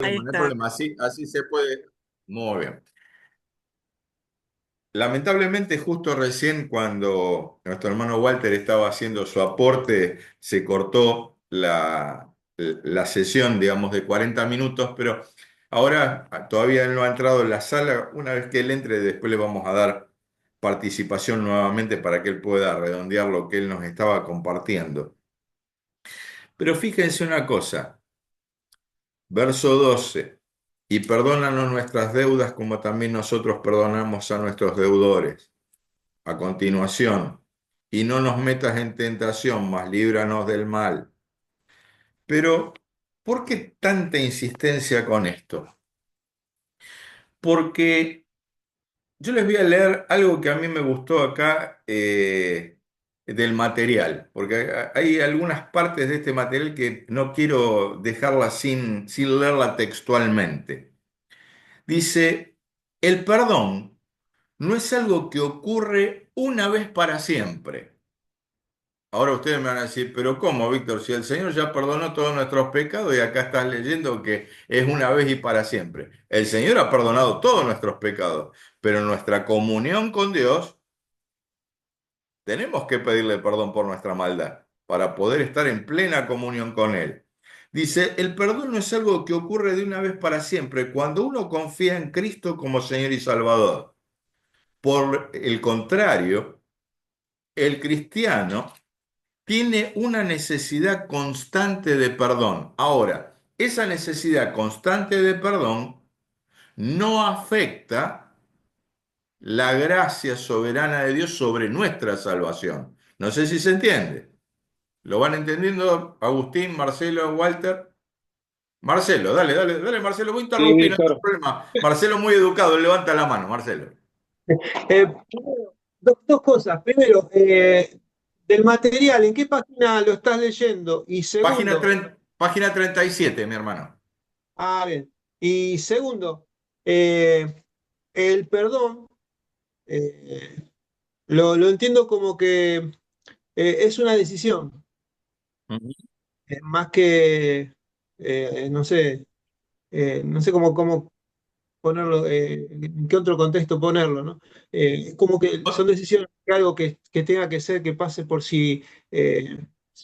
Ahí no hay está. problema. Así se puede. Muy bien. Lamentablemente, justo recién cuando nuestro hermano Walter estaba haciendo su aporte, se cortó la sesión, digamos, de 40 minutos, pero ahora todavía él no ha entrado en la sala. Una vez que él entre, después le vamos a dar participación nuevamente para que él pueda redondear lo que él nos estaba compartiendo. Pero fíjense una cosa, verso 12. Y perdónanos nuestras deudas como también nosotros perdonamos a nuestros deudores. A continuación, y no nos metas en tentación, mas líbranos del mal. Pero, ¿por qué tanta insistencia con esto? Porque yo les voy a leer algo que a mí me gustó acá del material, porque hay algunas partes de este material que no quiero dejarla sin leerla textualmente. Dice, el perdón no es algo que ocurre una vez para siempre. Ahora ustedes me van a decir, pero ¿cómo, Víctor? Si el Señor ya perdonó todos nuestros pecados y acá estás leyendo que es una vez y para siempre. El Señor ha perdonado todos nuestros pecados, pero en nuestra comunión con Dios tenemos que pedirle perdón por nuestra maldad para poder estar en plena comunión con Él. Dice, el perdón no es algo que ocurre de una vez para siempre cuando uno confía en Cristo como Señor y Salvador. Por el contrario, el cristiano tiene una necesidad constante de perdón. Ahora, esa necesidad constante de perdón no afecta la gracia soberana de Dios sobre nuestra salvación. No sé si se entiende. ¿Lo van entendiendo, Agustín, Marcelo, Walter? Marcelo, dale, dale, dale, Marcelo, voy a Sí, interrumpir, no hay Víctor. problema. Marcelo, muy educado, levanta la mano, Marcelo. Primero, dos cosas. Primero, del material, ¿en qué página lo estás leyendo? Y Página segundo, 30, página 37, mi hermano. bien. Y segundo, eh, el perdón, eh, lo entiendo como que es una decisión, Ujú. más que, no sé, no sé cómo ponerlo, en qué otro contexto ponerlo, ¿no? Como que son decisiones, que algo que tenga que ser, que pase por si es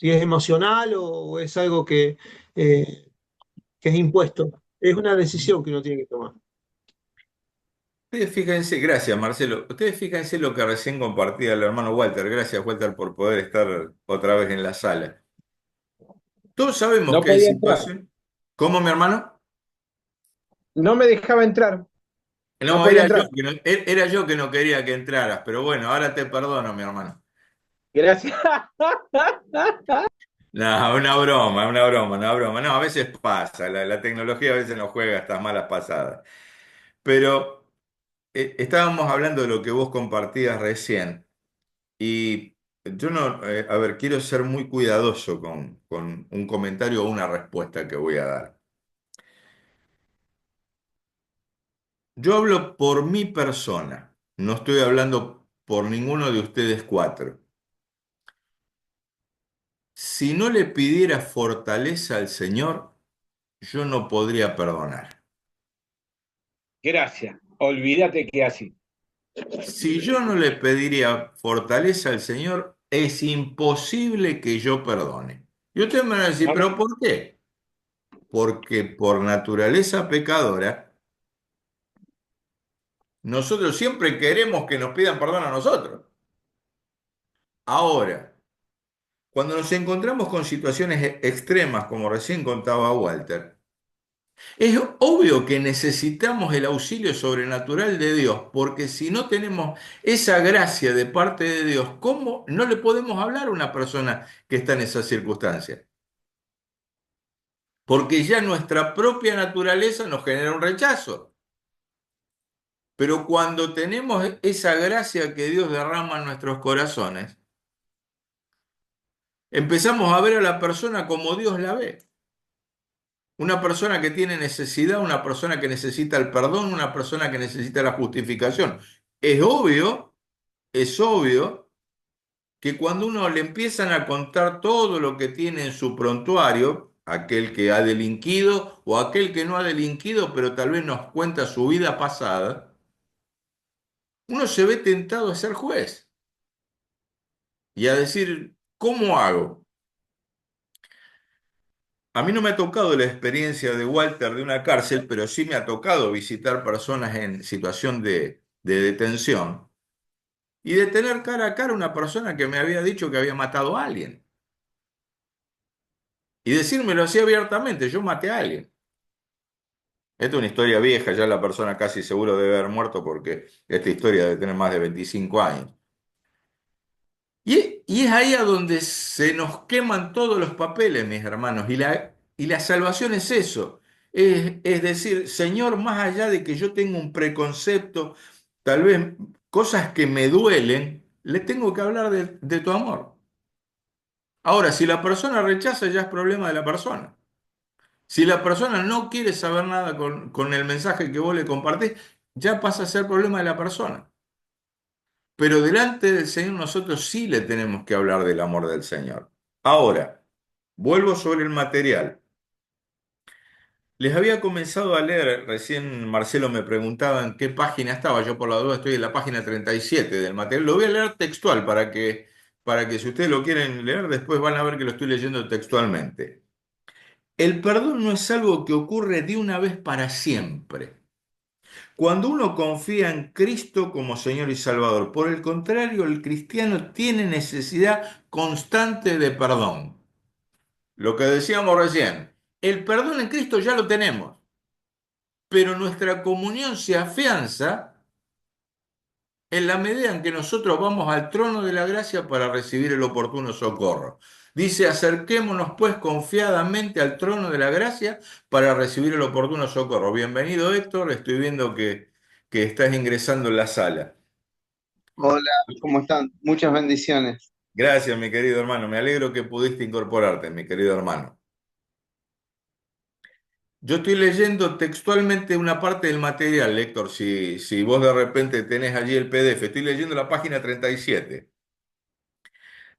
emocional o es algo que es impuesto. Es una decisión que uno tiene que tomar. Ustedes fíjense, gracias Marcelo, ustedes fíjense lo que recién compartía el hermano Walter, gracias Walter por poder estar otra vez en la sala. Todos sabemos No que hay podía entrar. situaciones. ¿Cómo, mi hermano? No me dejaba entrar. No No, podía era yo entrar. era yo que no quería que entraras, pero bueno, ahora te perdono, mi hermano. Gracias. No, una broma, una broma, una broma. No, a veces pasa, la tecnología a veces nos juega estas malas pasadas. Pero estábamos hablando de lo que vos compartías recién. Y yo no, a ver, quiero ser muy cuidadoso con un comentario o una respuesta que voy a dar. Yo hablo por mi persona, no estoy hablando por ninguno de ustedes cuatro. Si no le pidiera fortaleza al Señor, yo no podría perdonar. Gracias. Olvídate que así. Si yo no le pediría fortaleza al Señor, es imposible que yo perdone. Y ustedes me van a decir, No, ¿pero por qué? Porque por naturaleza pecadora, nosotros siempre queremos que nos pidan perdón a nosotros. Ahora, cuando nos encontramos con situaciones extremas, como recién contaba Walter, es obvio que necesitamos el auxilio sobrenatural de Dios, porque si no tenemos esa gracia de parte de Dios, ¿cómo no le podemos hablar a una persona que está en esas circunstancias? Porque ya nuestra propia naturaleza nos genera un rechazo. Pero cuando tenemos esa gracia que Dios derrama en nuestros corazones, empezamos a ver a la persona como Dios la ve. Una persona que tiene necesidad, una persona que necesita el perdón, una persona que necesita la justificación. Es obvio que cuando uno le empiezan a contar todo lo que tiene en su prontuario, aquel que ha delinquido o aquel que no ha delinquido, pero tal vez nos cuenta su vida pasada, uno se ve tentado a ser juez y a decir, ¿cómo hago? A mí no me ha tocado la experiencia de Walter de una cárcel, pero sí me ha tocado visitar personas en situación de detención y de tener cara a cara a una persona que me había dicho que había matado a alguien. Y decírmelo así abiertamente, yo maté a alguien. Esta es una historia vieja, ya la persona casi seguro debe haber muerto porque esta historia debe tener más de 25 años. Y es ahí a donde se nos queman todos los papeles, mis hermanos. Y la salvación es eso. Es decir, Señor, más allá de que yo tenga un preconcepto, tal vez cosas que me duelen, le tengo que hablar de tu amor. Ahora, si la persona rechaza, ya es problema de la persona. Si la persona no quiere saber nada con el mensaje que vos le compartís, ya pasa a ser problema de la persona. Pero delante del Señor nosotros sí le tenemos que hablar del amor del Señor. Ahora, vuelvo sobre el material. Les había comenzado a leer, recién Marcelo me preguntaba en qué página estaba, yo por la duda estoy en la página 37 del material. Lo voy a leer textual para que si ustedes lo quieren leer, después van a ver que lo estoy leyendo textualmente. El perdón no es algo que ocurre de una vez para siempre. Cuando uno confía en Cristo como Señor y Salvador, por el contrario, el cristiano tiene necesidad constante de perdón. Lo que decíamos recién, el perdón en Cristo ya lo tenemos, pero nuestra comunión se afianza en la medida en que nosotros vamos al trono de la gracia para recibir el oportuno socorro. Dice, acerquémonos pues confiadamente al trono de la gracia para recibir el oportuno socorro. Bienvenido Héctor, estoy viendo que estás ingresando en la sala. Hola, ¿cómo están? Muchas bendiciones. Gracias, mi querido hermano. Me alegro que pudiste incorporarte, mi querido hermano. Yo estoy leyendo textualmente una parte del material, Héctor. Si vos de repente tenés allí el PDF, estoy leyendo la página 37.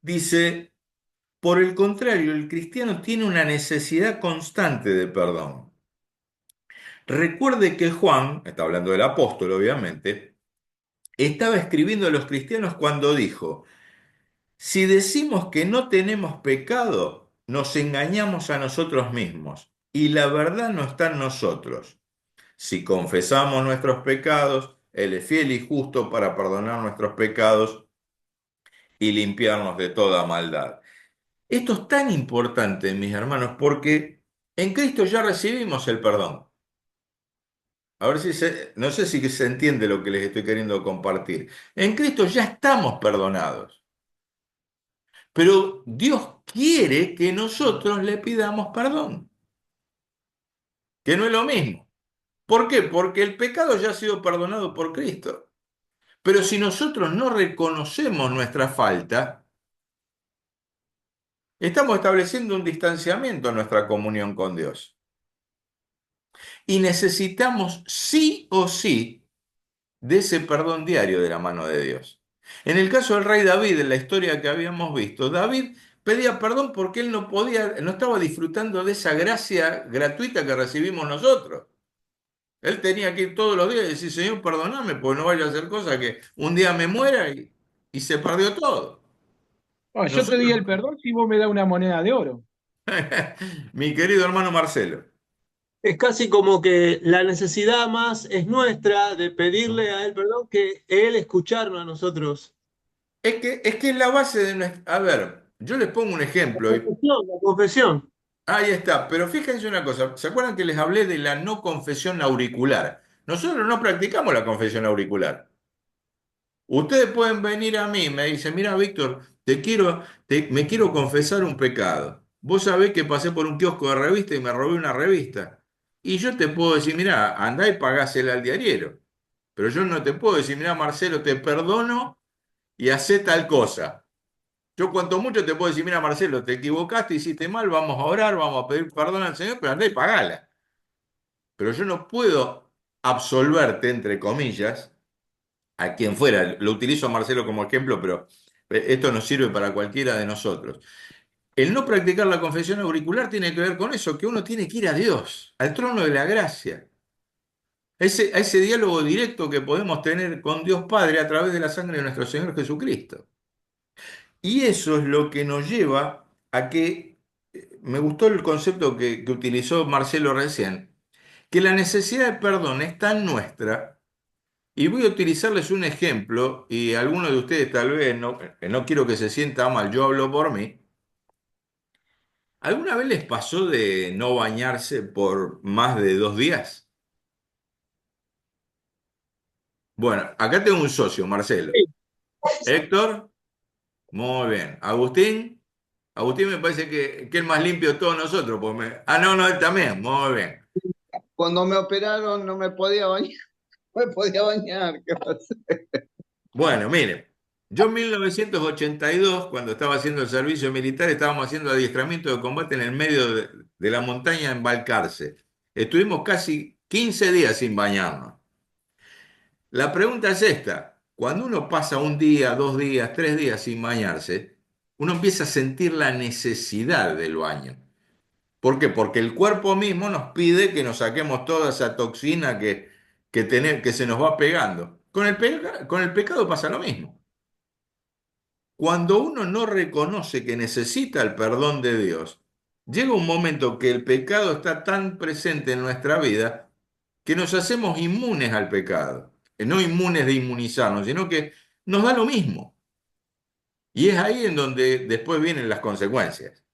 Dice, por el contrario, el cristiano tiene una necesidad constante de perdón. Recuerde que Juan, está hablando del apóstol obviamente, estaba escribiendo a los cristianos cuando dijo, si decimos que no tenemos pecado, nos engañamos a nosotros mismos y la verdad no está en nosotros. Si confesamos nuestros pecados, Él es fiel y justo para perdonar nuestros pecados y limpiarnos de toda maldad. Esto es tan importante, mis hermanos, porque en Cristo ya recibimos el perdón. A ver no sé si se entiende lo que les estoy queriendo compartir. En Cristo ya estamos perdonados. Pero Dios quiere que nosotros le pidamos perdón, que no es lo mismo. ¿Por qué? Porque el pecado ya ha sido perdonado por Cristo. Pero si nosotros no reconocemos nuestra falta, estamos estableciendo un distanciamiento en nuestra comunión con Dios. Y necesitamos sí o sí de ese perdón diario de la mano de Dios. En el caso del rey David, en la historia que habíamos visto, David pedía perdón porque él no podía, no estaba disfrutando de esa gracia gratuita que recibimos nosotros. Él tenía que ir todos los días y decir, Señor, perdóname, porque no vaya a hacer cosa que un día me muera y se perdió todo. Bueno, yo te di Nosotros, el perdón si vos me das una moneda de oro. mi querido hermano Marcelo, Es casi como que la necesidad más es nuestra de pedirle a Él perdón que Él escucharnos a nosotros. es que es la base de nuestra... A ver, yo les pongo un ejemplo. La confesión. Ahí está, pero fíjense una cosa, ¿se acuerdan que les hablé de la no confesión auricular? Nosotros no practicamos la confesión auricular. Ustedes pueden venir a mí y me dicen, mira, Víctor, me quiero confesar un pecado. Vos sabés que pasé por un kiosco de revista y me robé una revista. Y yo te puedo decir, mira, andá y pagásela al diariero. Pero yo no te puedo decir, mira, Marcelo, te perdono y hacé tal cosa. Yo cuanto mucho te puedo decir, mira, Marcelo, te equivocaste, hiciste mal, vamos a orar, vamos a pedir perdón al Señor, pero andá y pagala. Pero yo no puedo absolverte, entre comillas, a quien fuera. Lo utilizo a Marcelo como ejemplo, pero esto nos sirve para cualquiera de nosotros. El no practicar la confesión auricular tiene que ver con eso, que uno tiene que ir a Dios, al trono de la gracia, a ese diálogo directo que podemos tener con Dios Padre a través de la sangre de nuestro Señor Jesucristo. Y eso es lo que nos lleva a que, me gustó el concepto que utilizó Marcelo recién, que la necesidad de perdón es tan nuestra, y voy a utilizarles un ejemplo, y algunos de ustedes tal vez no quiero que se sienta mal, yo hablo por mí. ¿Alguna vez les pasó de no bañarse por más de 2 días? Bueno, acá tengo un socio, Marcelo. Héctor, muy bien. Agustín, Agustín me parece que es el más limpio de todos nosotros. Ah, no, no, él también, muy bien. Cuando me operaron no me podía bañar, no me podía bañar. ¿Qué pasa? Bueno, miren, yo en 1982, cuando estaba haciendo el servicio militar, estábamos haciendo adiestramiento de combate en el medio de la montaña en Balcarce. Estuvimos casi 15 días sin bañarnos. La pregunta es esta: cuando uno pasa un día, 2 días, 3 días sin bañarse, uno empieza a sentir la necesidad del baño. ¿Por qué? Porque el cuerpo mismo nos pide que nos saquemos toda esa toxina que se nos va pegando. Con el pecado pasa lo mismo. Cuando uno no reconoce que necesita el perdón de Dios, llega un momento que el pecado está tan presente en nuestra vida que nos hacemos inmunes al pecado. No inmunes de inmunizarnos, sino que nos da lo mismo. Y es ahí en donde después vienen las consecuencias.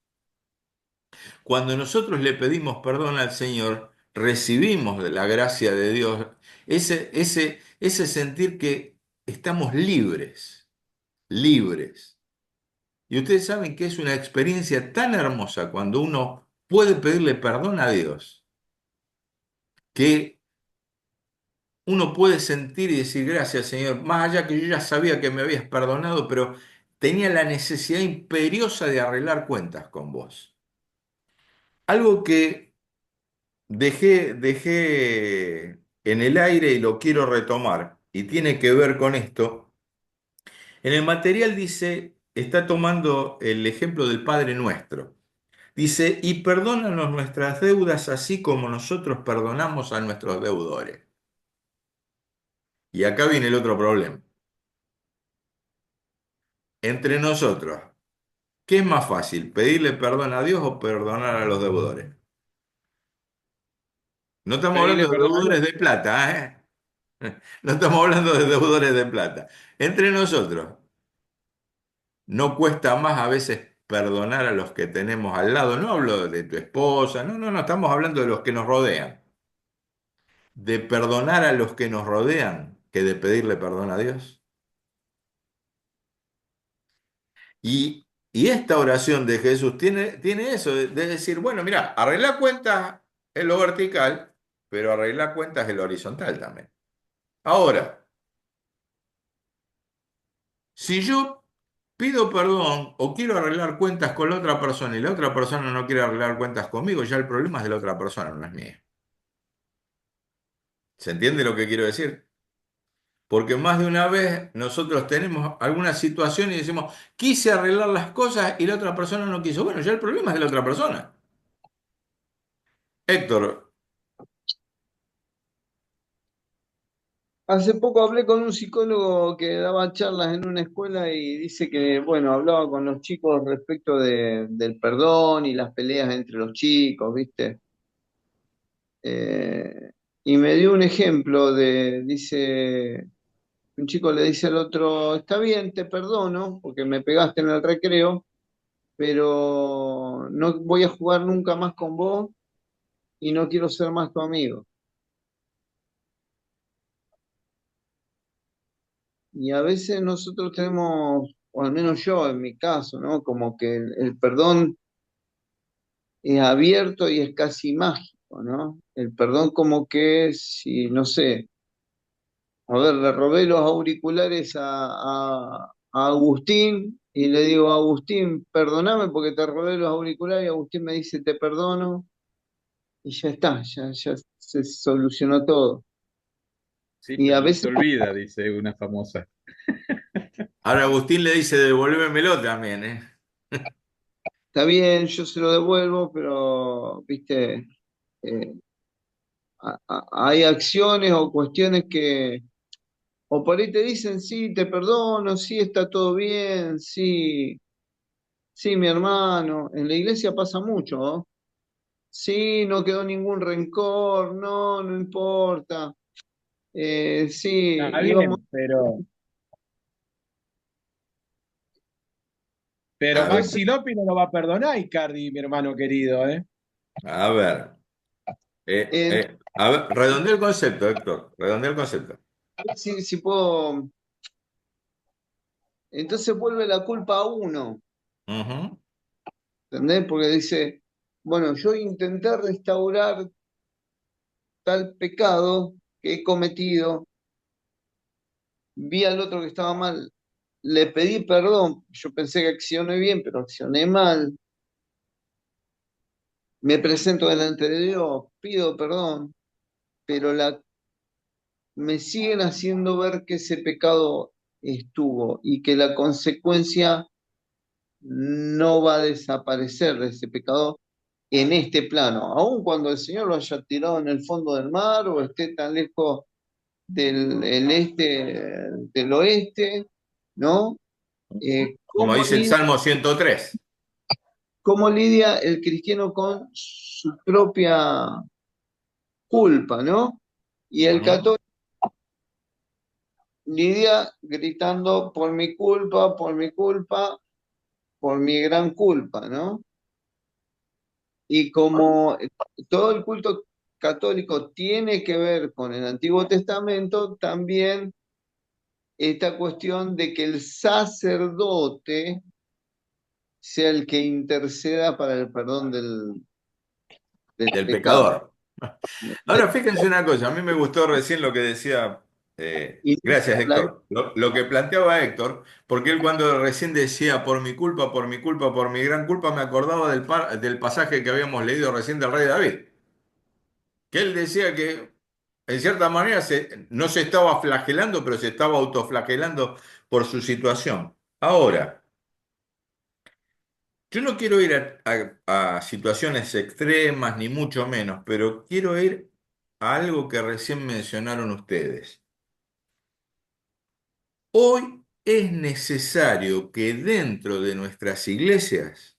Cuando nosotros le pedimos perdón al Señor, recibimos de la gracia de Dios ese sentir que estamos libres, libres. Y ustedes saben que es una experiencia tan hermosa cuando uno puede pedirle perdón a Dios, que uno puede sentir y decir gracias, Señor, más allá que yo ya sabía que me habías perdonado, pero tenía la necesidad imperiosa de arreglar cuentas con vos. Algo que dejé en el aire y lo quiero retomar, y tiene que ver con esto. En el material dice, está tomando el ejemplo del Padre Nuestro. Dice, y perdónanos nuestras deudas así como nosotros perdonamos a nuestros deudores. Y acá viene el otro problema. Entre nosotros, ¿qué es más fácil? ¿Pedirle perdón a Dios o perdonar a los deudores? No estamos Pedirle hablando de perdón a Dios. deudores de plata, ¿eh? No estamos hablando de deudores de plata. Entre nosotros, ¿no cuesta más a veces perdonar a los que tenemos al lado? No hablo de tu esposa, no, estamos hablando de los que nos rodean. De perdonar a los que nos rodean que de pedirle perdón a Dios. Y esta oración de Jesús tiene eso, de decir, bueno, mira, arreglar cuentas es lo vertical, pero arreglar cuentas es lo horizontal también. Ahora, si yo pido perdón o quiero arreglar cuentas con la otra persona y la otra persona no quiere arreglar cuentas conmigo, ya el problema es de la otra persona, no es mío. ¿Se entiende lo que quiero decir? Porque más de una vez nosotros tenemos alguna situación y decimos, quise arreglar las cosas y la otra persona no quiso. Bueno, ya el problema es de la otra persona. Héctor, Hace poco hablé con un psicólogo que daba charlas en una escuela y dice que, bueno, hablaba con los chicos respecto del perdón y las peleas entre los chicos, ¿viste? Eh, y me dio un ejemplo dice, un chico le dice al otro, está bien, te perdono porque me pegaste en el recreo, pero no voy a jugar nunca más con vos y no quiero ser más tu amigo. Y a veces nosotros tenemos, o al menos yo en mi caso, ¿no? Como que el perdón es abierto y es casi mágico, ¿no? El perdón como que si, no sé, a ver, le robé los auriculares a Agustín y le digo, Agustín, perdóname porque te robé los auriculares y Agustín me dice, te perdono y ya está, ya se solucionó todo. Sí, Y a pero no se veces olvida, dice una famosa. ahora Agustín le dice, devolvémelo también, ¿eh? está bien, yo se lo devuelvo, pero, viste, eh, hay acciones o cuestiones que, o por ahí te dicen, sí, te perdono, sí, está todo bien, sí, sí, mi hermano. En la iglesia pasa mucho, ¿no? Sí, no quedó ningún rencor, no, no importa. Sí, Está íbamos. bien, pero A ver, Maxi López no lo va a perdonar, Icardi, mi hermano querido, ¿eh? a ver, En- a ver, redondea el concepto, Héctor, redondea el concepto. a ver si puedo. Entonces vuelve la culpa a uno, Ujú. ¿entendés? Porque dice, bueno, yo intenté restaurar tal pecado que he cometido, vi al otro que estaba mal, le pedí perdón, yo pensé que accioné bien, pero accioné mal, me presento delante de Dios, pido perdón, pero me siguen haciendo ver que ese pecado estuvo y que la consecuencia no va a desaparecer de ese pecado en este plano, aun cuando el Señor lo haya tirado en el fondo del mar o esté tan lejos del este, del oeste, ¿no? Como dice el Salmo 103. ¿Cómo lidia el cristiano con su propia culpa, ¿no? Y el Ujú. católico lidia gritando por mi culpa, por mi gran culpa, ¿no? Y como todo el culto católico tiene que ver con el Antiguo Testamento, también esta cuestión de que el sacerdote sea el que interceda para el perdón del Del pecado. pecador. Ahora, fíjense una cosa, a mí me gustó recién lo que decía, Y gracias la- Héctor, lo que planteaba Héctor, porque él cuando recién decía por mi culpa, por mi culpa, por mi gran culpa, me acordaba del pasaje que habíamos leído recién del rey David, que él decía que en cierta manera no se estaba flagelando, pero se estaba autoflagelando por su situación. Ahora, yo no quiero ir a situaciones extremas, ni mucho menos, pero quiero ir a algo que recién mencionaron ustedes. Hoy es necesario que dentro de nuestras iglesias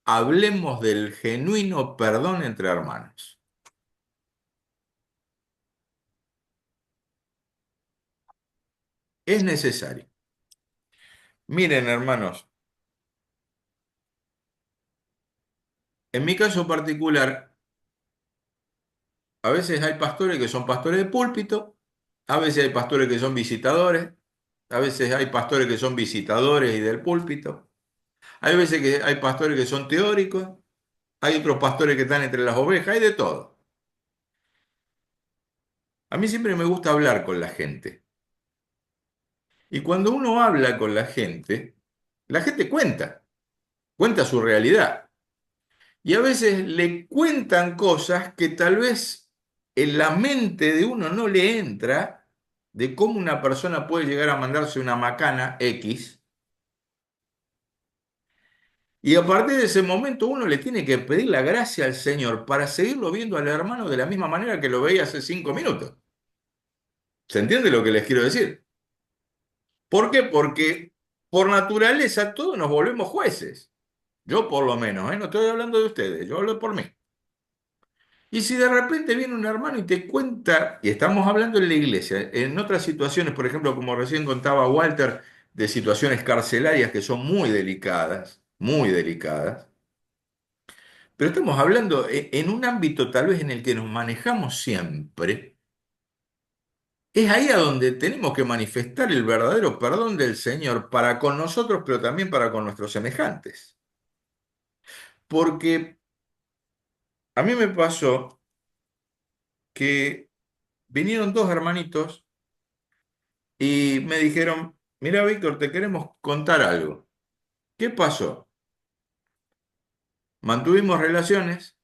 hablemos del genuino perdón entre hermanos. Es necesario. Miren, hermanos, en mi caso particular, a veces hay pastores que son pastores de púlpito, a veces hay pastores que son visitadores, a veces hay pastores que son visitadores y del púlpito. Hay veces que hay pastores que son teóricos, hay otros pastores que están entre las ovejas, hay de todo. A mí siempre me gusta hablar con la gente. Y cuando uno habla con la gente cuenta su realidad. Y a veces le cuentan cosas que tal vez en la mente de uno no le entra de cómo una persona puede llegar a mandarse una macana X. Y a partir de ese momento uno le tiene que pedir la gracia al Señor para seguirlo viendo al hermano de la misma manera que lo veía hace 5 minutos. ¿Se entiende lo que les quiero decir? ¿Por qué? Porque por naturaleza todos nos volvemos jueces. Yo por lo menos, ¿eh? No estoy hablando de ustedes, yo hablo por mí. Y si de repente viene un hermano y te cuenta, y estamos hablando en la iglesia, en otras situaciones, por ejemplo, como recién contaba Walter, de situaciones carcelarias que son muy delicadas, pero estamos hablando en un ámbito tal vez en el que nos manejamos siempre, es ahí a donde tenemos que manifestar el verdadero perdón del Señor para con nosotros, pero también para con nuestros semejantes. Porque a mí me pasó que vinieron dos hermanitos y me dijeron, mira, Víctor, te queremos contar algo. ¿Qué pasó? Mantuvimos relaciones,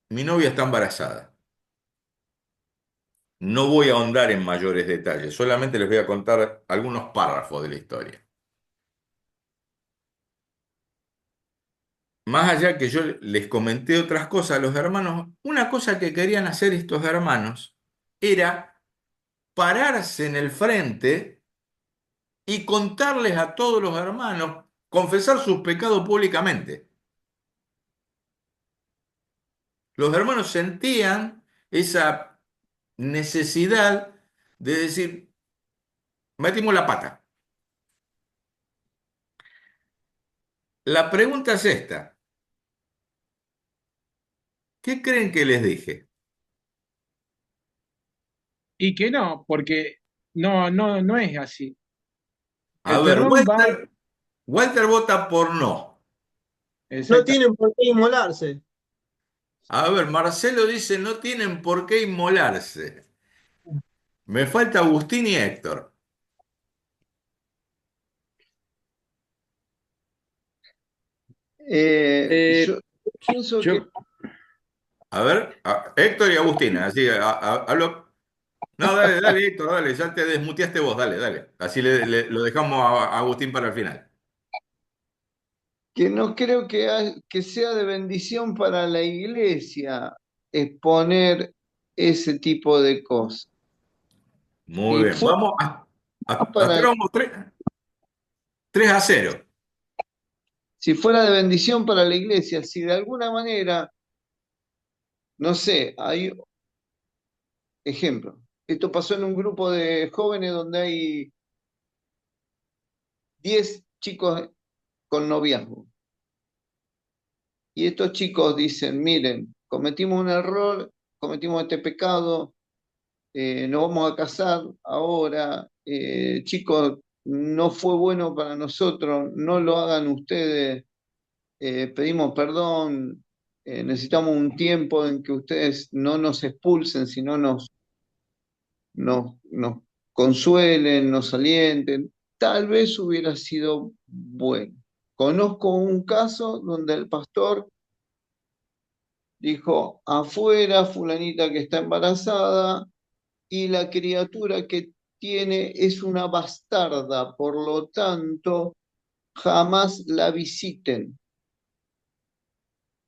mi novia está embarazada. No voy a ahondar en mayores detalles, solamente les voy a contar algunos párrafos de la historia. más allá que yo les comenté otras cosas a los hermanos, una cosa que querían hacer estos hermanos era pararse en el frente y contarles a todos los hermanos, confesar sus pecados públicamente. Los hermanos sentían esa necesidad de decir, metimos la pata. La pregunta es esta, ¿qué creen que les dije? Y que no, porque no es así. A El ver, perdón va, Walter vota por no. No exacta, tienen por qué inmolarse. A ver, Marcelo dice, no tienen por qué inmolarse. Me falta Agustín y Héctor. Eh, Yo pienso que yo, A ver, Héctor y Agustín, así hablo. No, dale, dale, Héctor, dale, ya te desmuteaste vos, dale, dale. Así lo dejamos a Agustín para el final. no creo que sea de bendición para la iglesia exponer ese tipo de cosas. Muy Si bien, fuera vamos hasta para, ahora vamos 3-0. si fuera de bendición para la iglesia, si de alguna manera, no sé, hay ejemplo. Esto pasó en un grupo de jóvenes donde hay 10 chicos con noviazgo. Y estos chicos dicen, miren, cometimos un error, cometimos este pecado, nos vamos a casar ahora, chicos, no fue bueno para nosotros, no lo hagan ustedes, pedimos perdón, necesitamos un tiempo en que ustedes no nos expulsen, sino nos consuelen, nos alienten. Tal vez hubiera sido bueno. Conozco un caso donde el pastor dijo, afuera, fulanita que está embarazada y la criatura que tiene es una bastarda, por lo tanto, jamás la visiten.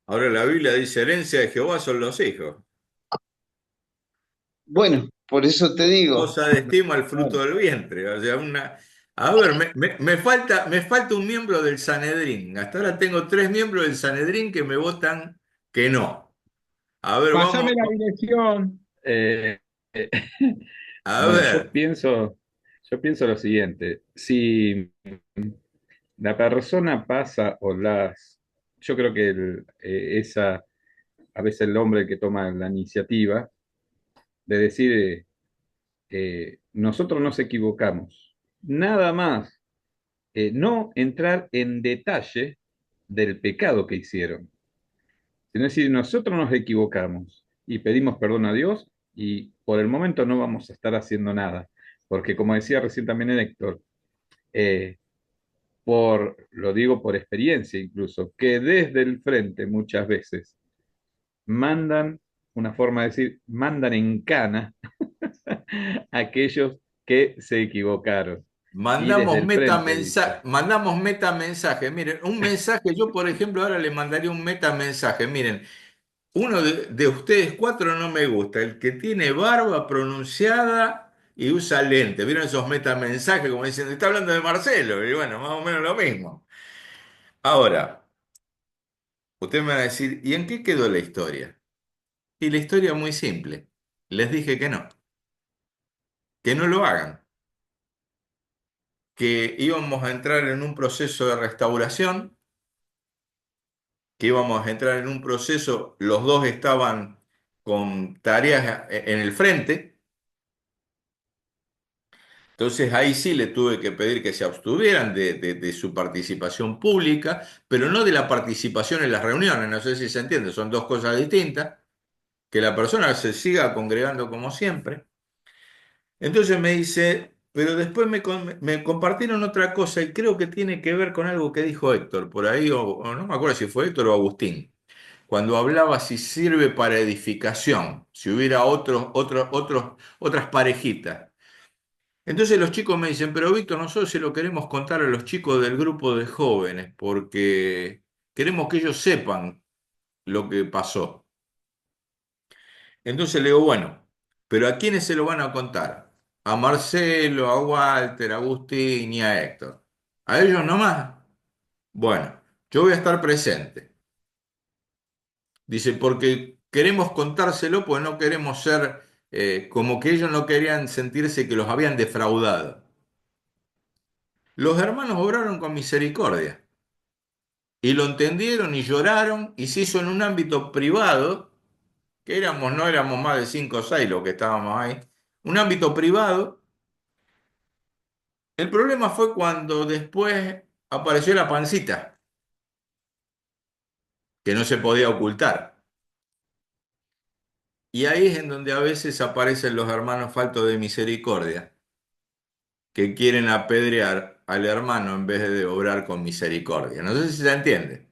Ahora la Biblia dice, herencia de Jehová son los hijos. Bueno, por eso te digo, Cosa de estima el fruto del vientre. O sea, A ver, me falta un miembro del Sanedrín. Hasta ahora tengo 3 miembros del Sanedrín que me votan que no. A ver, vamos. pasame la dirección. eh, eh, A bueno, ver, yo pienso lo siguiente, si la persona pasa yo creo que a veces el hombre que toma la iniciativa de decir, nosotros nos equivocamos, nada más, no entrar en detalle del pecado que hicieron. Es decir, nosotros nos equivocamos y pedimos perdón a Dios y por el momento no vamos a estar haciendo nada, porque como decía recién también el Héctor, eh, lo digo por experiencia incluso, que desde el frente muchas veces mandan, una forma de decir, mandan en cana a aquellos que se equivocaron. Y desde el frente, ¿viste? mandamos metamensaje. Miren, un mensaje, yo por ejemplo ahora le mandaría un metamensaje. Miren, uno de ustedes 4 no me gusta, el que tiene barba pronunciada y usa lente. ¿Vieron esos metamensajes como dicen, está hablando de Marcelo? Y bueno, más o menos lo mismo. Ahora, usted me va a decir, ¿y en qué quedó la historia? Y la historia es muy simple. Les dije que no lo hagan, que íbamos a entrar en un proceso de restauración, que íbamos a entrar en un proceso, los dos estaban con tareas en el frente. Entonces ahí sí le tuve que pedir que se abstuvieran de su participación pública, pero no de la participación en las reuniones, no sé si se entiende, son dos cosas distintas, que la persona se siga congregando como siempre. Entonces me dice, pero después me compartieron otra cosa y creo que tiene que ver con algo que dijo Héctor por ahí, o no me acuerdo si fue Héctor o Agustín, cuando hablaba si sirve para edificación, si hubiera otras parejitas. Entonces los chicos me dicen, pero Víctor, nosotros se lo queremos contar a los chicos del grupo de jóvenes, porque queremos que ellos sepan lo que pasó. Entonces le digo, bueno, pero ¿a quiénes se lo van a contar? A Marcelo, a Walter, a Agustín y a Héctor. ¿A ellos nomás? Bueno, yo voy a estar presente. Dice, porque queremos contárselo, pues no queremos ser como que ellos no querían sentirse que los habían defraudado. Los hermanos obraron con misericordia y lo entendieron y lloraron y se hizo en un ámbito privado, que éramos, no éramos más de 5 o 6 los que estábamos ahí, un ámbito privado. El problema fue cuando después apareció la pancita, que no se podía ocultar. Y ahí es en donde a veces aparecen los hermanos faltos de misericordia, que quieren apedrear al hermano en vez de obrar con misericordia. No sé si se entiende.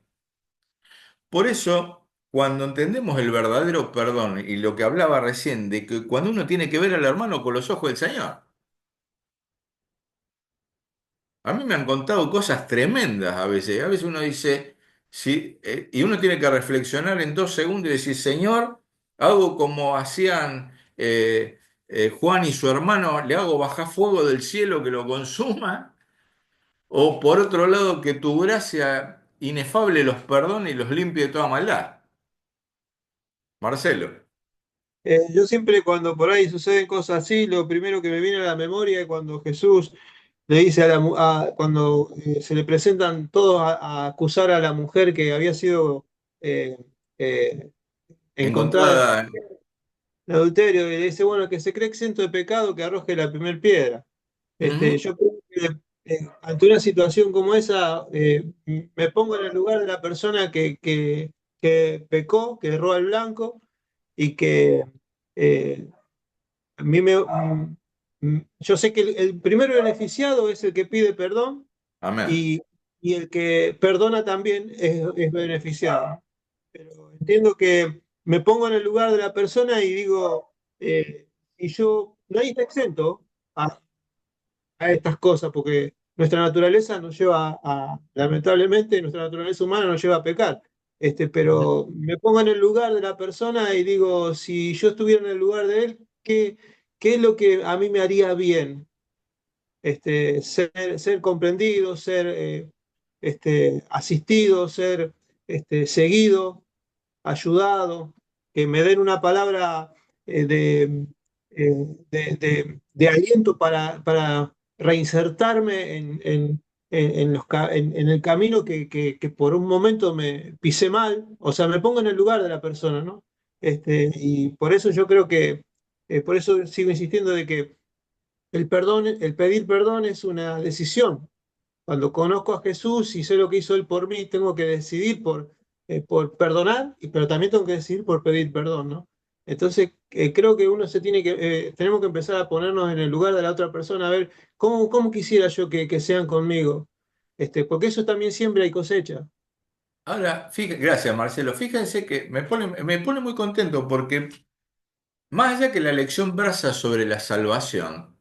Por eso, cuando entendemos el verdadero perdón y lo que hablaba recién, de que cuando uno tiene que ver al hermano con los ojos del Señor, a mí me han contado cosas tremendas a veces. A veces uno dice, sí, y uno tiene que reflexionar en 2 segundos y decir, Señor, hago como hacían Juan y su hermano, le hago bajar fuego del cielo que lo consuma, o por otro lado, que tu gracia inefable los perdone y los limpie de toda maldad. Marcelo, Yo siempre cuando por ahí suceden cosas así, lo primero que me viene a la memoria es cuando Jesús le dice cuando se le presentan todos a acusar a la mujer que había sido eh, eh, encontrada encontrada. en adulterio, y le dice, bueno, que se cree exento de pecado, que arroje la primera piedra. Ujú, Yo creo que ante una situación como esa, me pongo en el lugar de la persona que pecó, que erró al blanco y que eh, a mí yo sé que el primer beneficiado es el que pide perdón amén. y, y el que perdona también es beneficiado. Pero entiendo que me pongo en el lugar de la persona y digo, y yo, nadie está exento a estas cosas, porque nuestra naturaleza nos lleva lamentablemente, nuestra naturaleza humana nos lleva a pecar. Pero me pongo en el lugar de la persona y digo, si yo estuviera en el lugar de él, ¿qué es lo que a mí me haría bien? Ser comprendido, ser asistido, ser seguido, ayudado, que me den una palabra de aliento para reinsertarme en el camino que por un momento me pisé mal, o sea, me pongo en el lugar de la persona, ¿no? Y por eso yo creo que, por eso sigo insistiendo de que el perdón, el pedir perdón es una decisión. Cuando conozco a Jesús y sé lo que hizo Él por mí, tengo que decidir por perdonar, pero también tengo que decidir por pedir perdón, ¿no? Entonces, creo que uno tenemos que empezar a ponernos en el lugar de la otra persona, a ver cómo quisiera yo que sean conmigo, porque eso también siembra y cosecha. Ahora, gracias Marcelo. Fíjense que me pone muy contento porque más allá que la lección versa sobre la salvación,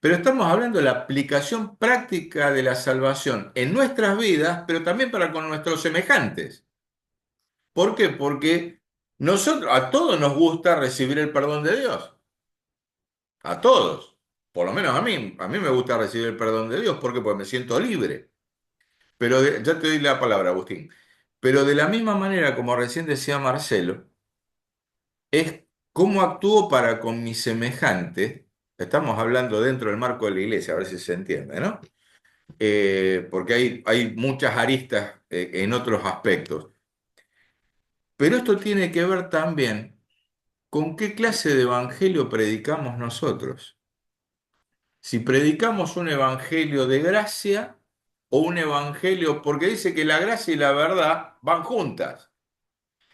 pero estamos hablando de la aplicación práctica de la salvación en nuestras vidas, pero también para con nuestros semejantes. ¿Por qué? Porque a todos nos gusta recibir el perdón de Dios. A todos. Por lo menos a mí me gusta recibir el perdón de Dios. ¿Por qué? Porque me siento libre. Pero ya te doy la palabra, Agustín. Pero de la misma manera, como recién decía Marcelo, es cómo actúo para con mi semejante. Estamos hablando dentro del marco de la iglesia, a ver si se entiende, ¿no? Porque hay muchas aristas en otros aspectos. Pero esto tiene que ver también con qué clase de evangelio predicamos nosotros. Si predicamos un evangelio de gracia o un evangelio, porque dice que la gracia y la verdad van juntas.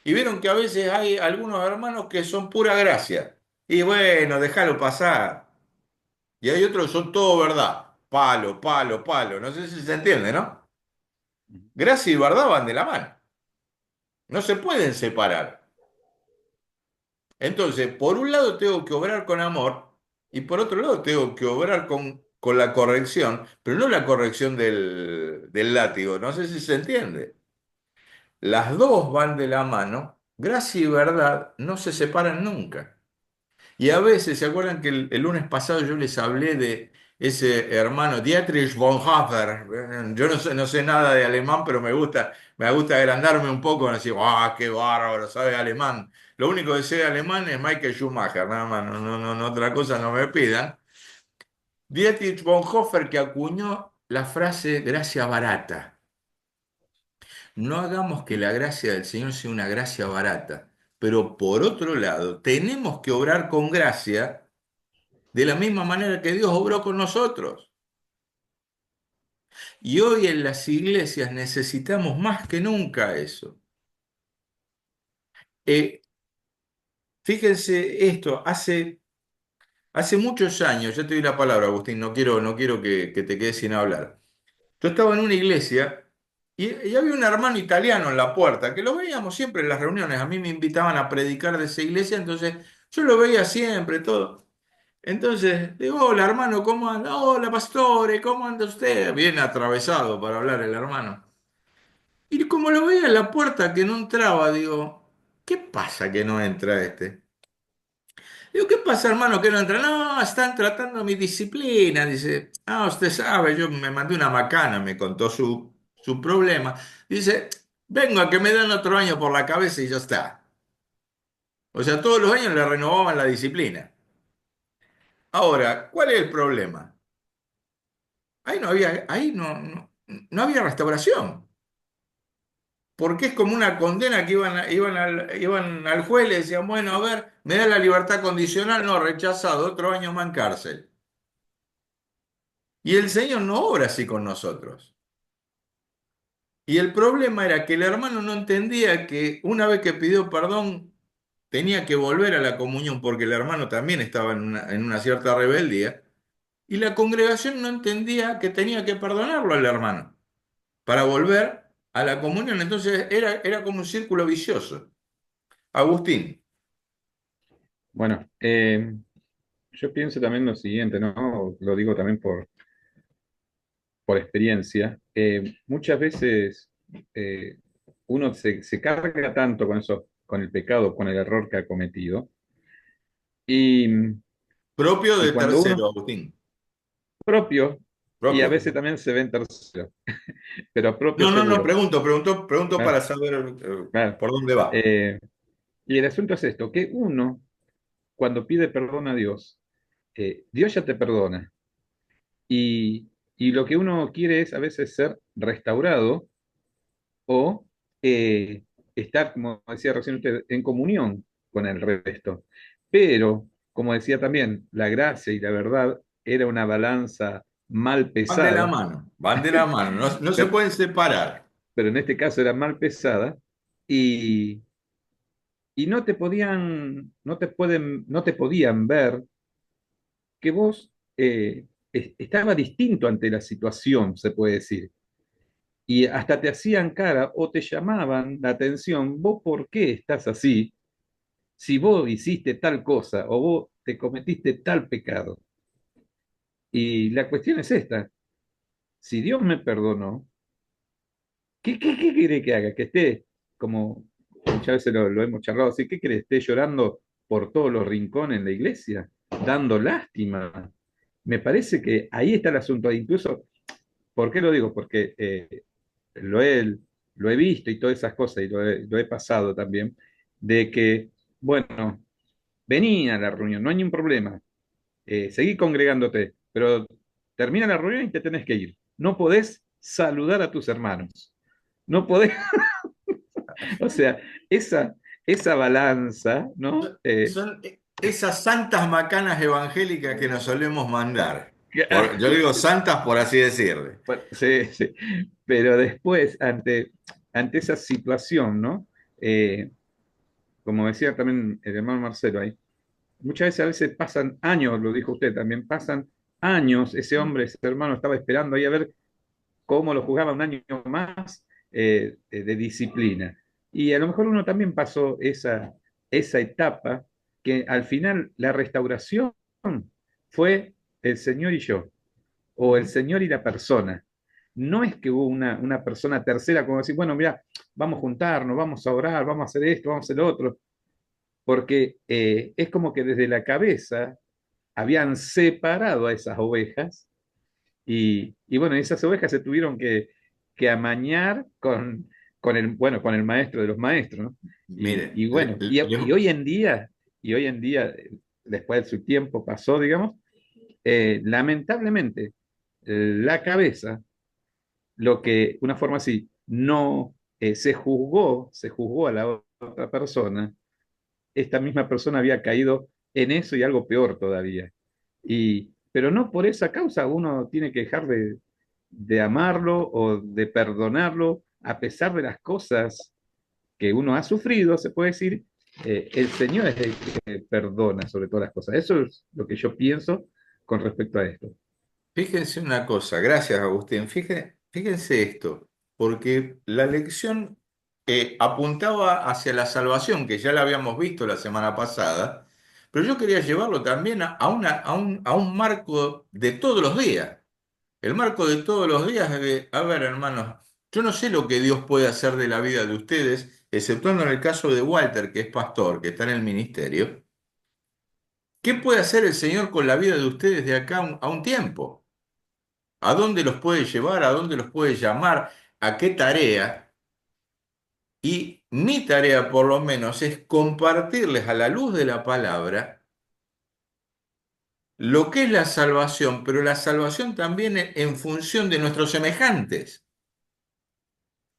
Y vieron que a veces hay algunos hermanos que son pura gracia. Y bueno, déjalo pasar. Y hay otros que son todo verdad. Palo, palo, palo. No sé si se entiende, ¿no? Gracia y verdad van de la mano. No se pueden separar. Entonces, por un lado tengo que obrar con amor y por otro lado tengo que obrar con la corrección, pero no la corrección del látigo. No sé si se entiende. las dos van de la mano, gracia y verdad no se separan nunca. Y a veces, ¿se acuerdan que el lunes pasado yo les hablé de ese hermano Dietrich Bonhoeffer? Yo no sé nada de alemán, pero me gusta agrandarme un poco, decir, ¡ah, qué bárbaro! ¿Sabe alemán? Lo único que sé de alemán es Michael Schumacher, nada más, no, otra cosa no me pidan. Dietrich Bonhoeffer que acuñó la frase gracia barata. No hagamos que la gracia del Señor sea una gracia barata, pero por otro lado, tenemos que obrar con gracia de la misma manera que Dios obró con nosotros. Y hoy en las iglesias necesitamos más que nunca eso. Eh, Fíjense esto, hace muchos años, ya te doy la palabra, Agustín, no quiero que te quedes sin hablar. Yo estaba en una iglesia y había un hermano italiano en la puerta, que lo veíamos siempre en las reuniones. A mí me invitaban a predicar de esa iglesia, entonces yo lo veía siempre, todo. Entonces, digo, hola hermano, ¿cómo anda? Hola pastore, ¿cómo anda usted? Bien atravesado para hablar el hermano. Y como lo veía en la puerta que no entraba, digo, ¿qué pasa que no entra este? Digo, ¿qué pasa hermano que no entra? No, están tratando mi disciplina. Dice, ah, usted sabe, yo me mandé una macana, me contó su problema. Dice, vengo a que me den otro año por la cabeza y ya está. O sea, todos los años le renovaban la disciplina. Ahora, ¿cuál es el problema? Ahí no había restauración. Porque es como una condena que iban al juez y le decían, bueno, a ver, me da la libertad condicional, no, rechazado, otro año más en cárcel. Y el Señor no obra así con nosotros. Y el problema era que el hermano no entendía que una vez que pidió perdón, tenía que volver a la comunión, porque el hermano también estaba en una cierta rebeldía. Y la congregación no entendía que tenía que perdonarlo al hermano para volver a la comunión. Entonces era como un círculo vicioso. Agustín, Bueno, yo pienso también lo siguiente, ¿no? Lo digo también por experiencia. Muchas veces eh, uno se carga tanto con eso, con el pecado, con el error que ha cometido, y, propio y de cuando tercero, uno Agustín. propio, y a Propio. veces también se ven tercero, pero propio No, no, no, seguro. pregunto Claro, para saber claro. por dónde va. Eh, y el asunto es esto, que uno, cuando pide perdón a Dios, Dios ya te perdona. Y lo que uno quiere es a veces ser restaurado o estar, como decía recién usted, en comunión con el resto. Pero, como decía también, la gracia y la verdad era una balanza mal Van de la pesada, mano, van de la mano, no se pero, pueden separar. pero en este caso era mal pesada y, y no te podían ver que vos estaba distinto ante la situación, se puede decir. Y hasta te hacían cara o te llamaban la atención, vos por qué estás así, si vos hiciste tal cosa o vos te cometiste tal pecado. Y la cuestión es esta, si Dios me perdonó, ¿qué quiere que haga? Que esté, como muchas veces lo hemos charlado así, ¿qué quiere? ¿Esté llorando por todos los rincones en la iglesia, dando lástima? Me parece que ahí está el asunto. Incluso, ¿por qué lo digo? Porque lo he, lo he visto y todas esas cosas, y lo he pasado también, de que, bueno, vení a la reunión, no hay ningún problema, seguí congregándote, pero termina la reunión y te tenés que ir. No podés saludar a tus hermanos. No podés, o sea, esa balanza, ¿no? Son esas santas macanas evangélicas que nos solemos mandar. Yo digo santas por así decirle. Bueno, sí, sí. Pero después, ante esa situación, ¿no? Eh, Como decía también el hermano Marcelo ahí, muchas veces a veces pasan años, lo dijo usted también, pasan años, ese hombre, ese hermano estaba esperando ahí a ver cómo lo juzgaba un año más de disciplina. Y a lo mejor uno también pasó esa etapa que al final la restauración fue el Señor y yo, o el Señor y la persona. no es que hubo una persona tercera como decir, bueno, mira, vamos a juntarnos, vamos a orar, vamos a hacer esto, vamos a hacer lo otro, porque es como que desde la cabeza habían separado a esas ovejas y bueno, esas ovejas se tuvieron que amañar bueno, con el maestro de los maestros, ¿no? Miren, Y bueno, y hoy en día, después de su tiempo pasó, digamos, lamentablemente, la cabeza, lo que, una forma así, no se juzgó a la otra persona, esta misma persona había caído en eso y algo peor todavía. Pero no por esa causa uno tiene que dejar de amarlo o de perdonarlo, a pesar de las cosas que uno ha sufrido, se puede decir, el Señor es el que perdona sobre todas las cosas. Eso es lo que yo pienso con respecto a esto. fíjense una cosa, gracias Agustín, fíjense esto, porque la lección apuntaba hacia la salvación, que ya la habíamos visto la semana pasada, pero yo quería llevarlo también a un marco de todos los días. El marco de todos los días de, a ver, hermanos, yo no sé lo que Dios puede hacer de la vida de ustedes, exceptuando en el caso de Walter, que es pastor, que está en el ministerio. ¿Qué puede hacer el Señor con la vida de ustedes de acá a un tiempo? ¿A dónde los puede llevar? ¿A dónde los puede llamar? ¿A qué tarea? Y mi tarea, por lo menos, es compartirles a la luz de la palabra lo que es la salvación, pero la salvación también en función de nuestros semejantes.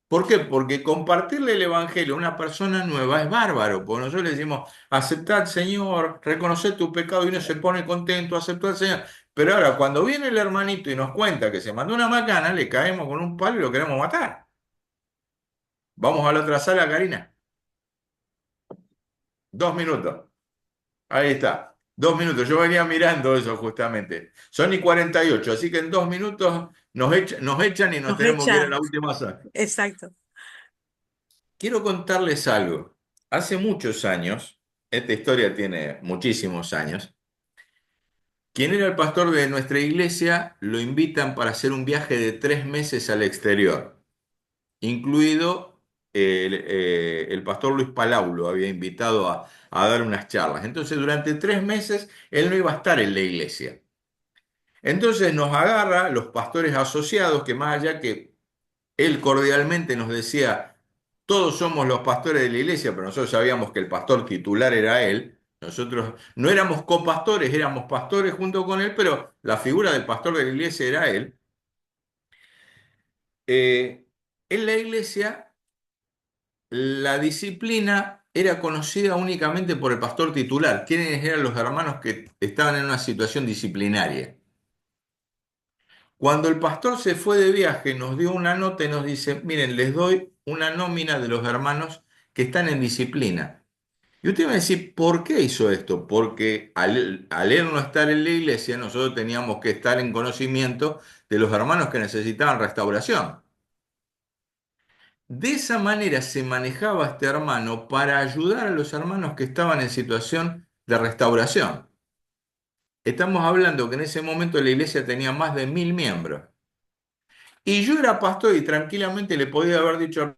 ¿Por qué? Porque compartirle el Evangelio a una persona nueva es bárbaro, porque nosotros le decimos, aceptad Señor, reconocer tu pecado y uno se pone contento, aceptó al Señor. Pero ahora, cuando viene el hermanito y nos cuenta que se mandó una macana, le caemos con un palo y lo queremos matar. Vamos a la otra sala, Karina. 2 minutos. Ahí está. 2 minutos. Yo venía mirando eso justamente. Son y 48, así que en 2 minutos nos echan y nos Nos tenemos que ir a echan, la última sala. exacto. Quiero contarles algo. Hace muchos años, esta historia tiene muchísimos años, quien era el pastor de nuestra iglesia lo invitan para hacer un viaje de 3 meses al exterior, incluido el pastor Luis Palau lo había invitado a dar unas charlas. Entonces, durante 3 meses él no iba a estar en la iglesia. Entonces nos agarra los pastores asociados, que más allá que él cordialmente nos decía, todos somos los pastores de la iglesia, pero nosotros sabíamos que el pastor titular era él. Nosotros no éramos copastores, éramos pastores junto con él, pero la figura del pastor de la iglesia era él. En la iglesia, la disciplina era conocida únicamente por el pastor titular. ¿Quiénes eran los hermanos que estaban en una situación disciplinaria? Cuando el pastor se fue de viaje, nos dio una nota y nos dice, miren, les doy una nómina de los hermanos que están en disciplina. Y usted me va a decir, ¿por qué hizo esto? Porque al él no estar en la iglesia, nosotros teníamos que estar en conocimiento de los hermanos que necesitaban restauración. De esa manera se manejaba este hermano para ayudar a los hermanos que estaban en situación de restauración. Estamos hablando que en ese momento la iglesia tenía más de 1000 miembros. Y yo era pastor y tranquilamente le podía haber dicho